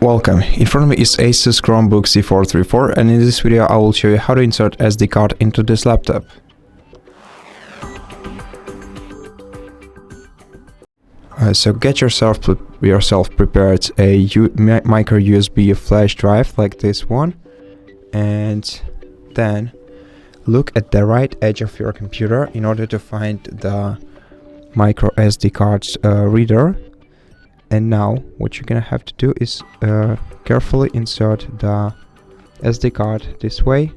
Welcome, in front of me is ASUS Chromebook C434, and in this video I will show you how to insert SD card into this laptop. So get yourself prepared a micro USB flash drive like this one, and then look at the right edge of your computer in order to find the micro SD card's reader. And now what you're gonna have to do is carefully insert the SD card this way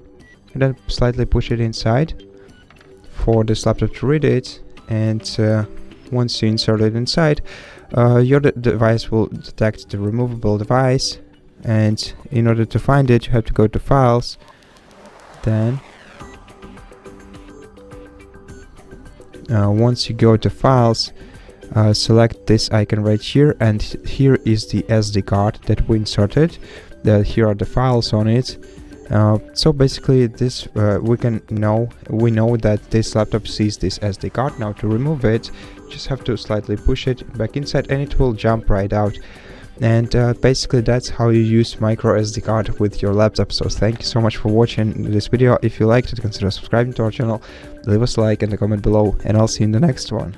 and then slightly push it inside for this laptop to read it. And once you insert it inside, your device will detect the removable device, and in order to find it you have to go to Files, then once you go to Files, select this icon right here, and here is the SD card that we inserted. Here are the files on it. So basically this we know that this laptop sees this SD card. Now to remove it, just have to slightly push it back inside and it will jump right out. And basically that's how you use micro SD card with your laptop. So thank you so much for watching this video. If you liked it, consider subscribing to our channel, leave us a like and a comment below, and I'll see you in the next one.